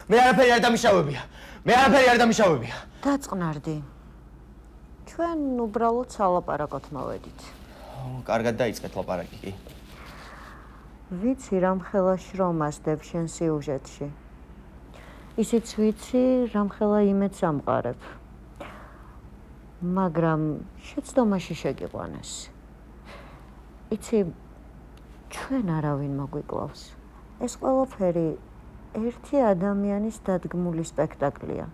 მე არაფერი არ დამიშავებია. მე არაფერი არ დამიშავებია. დაწყნარდი. ჩვენ უბრალოდ სალაპარაკოთ მოვედით. კარგად დაიწყეთ ლაპარაკი კი. ვიცი რამხელა შრომასდებ შენ სიუჟეტში. ისიც ვიცი რამხელა იმედს ამყარებ. მაგრამ შეცდომაში შეგიყვანეს. იცი ჩვენ არავინ მოგვიკლავს. ეს ყველაფერი ერთი ადამიანის დადგმული სპექტაკლია.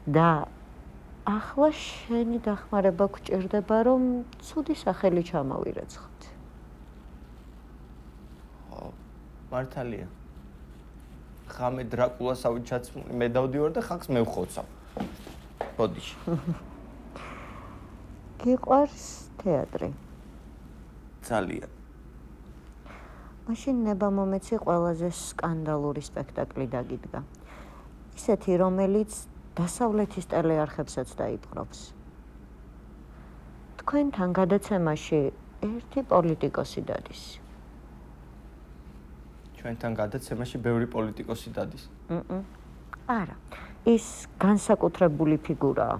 და ახლა შენი დახმარება გვჭირდება, რომ ცუდი სახელი ჩამოვირეცხოთ. მართალია. ხამე დრაკულასავით ჩაცმული მე დავდივარ და ხალხს მე ვხოცავ. ბოდიში. გიყვარს თეატრი? ძალიან. მაშინ ნება მომეცი ყველაზე სკანდალური სპექტაკლი დაგიდგა. ისეთი, რომელიც დასავლეთის ტელეარხებსაც დაიპყრობს. თქვენთან გადაცემაში ერთი პოლიტიკოსი დადის. ჩვენთან გადაცემაში ბევრი პოლიტიკოსი დადის. არა, ის განსაკუთრებული ფიგურაა.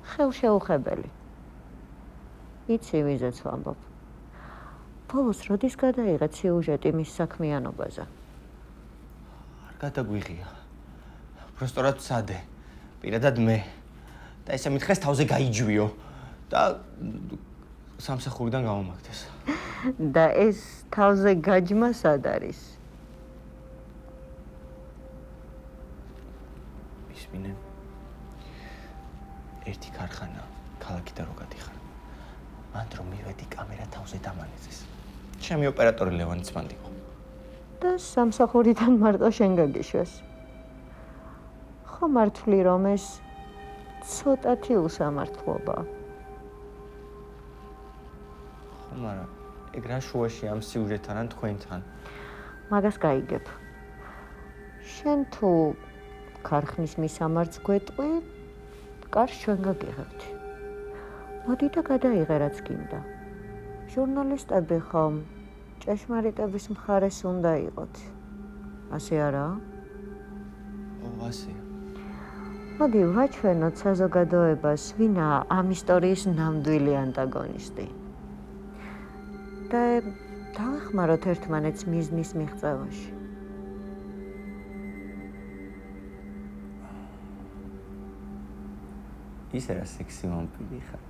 ხელშეუხებელი. იცი ვიზეც ვამბობ. ბოლოს როდის გადაიღეთ სიუჟეტი მის საქმიანობაზე? არ გადაგვიღია. პროსტორად სადე. პირადად მე. და ესე მითხეს თავზე გაიჯვიო და სამსახურიდან გამომაგდეს. და ეს თავზე გაჯმა სად არის? ისმინე. ერთი ქარხანა ქალაქიდან რო გადიხარ. მან რომ მივედი კამერა თავზე დამანეცეს. ჩემი ოპერატორი ლევანიც მანდიყო. და სამსახურიდან მარტო შენ გაგიშვეს. ხო მართლი რომ ეს ცოტათი უსამართლობაა. ხო, მაგრამ ეგ რა შუაში ამ სიუჟეტთან ან თქვენთან? მაგას გაიგებ. შენ თუ ქარხნის მისამართს გვეტყვი, კარს ჩვენ გაგიღებთ. მოდი და გადაიღე რაც გინდა. ჟურნალისტები ხომ ჭეშმარიტების მხარეს უნდა იყოთ. ასე არაა? ასეა. მოდი ვაჩვენოთ საზოგადოებას, ვინაა ამ ისტორიის ნამდვილი ანტაგონისტი. და დავეხმაროთ ერთმანეთს მიზნის მიღწევაში. ისე რა სექსი ვამპირი ხარ.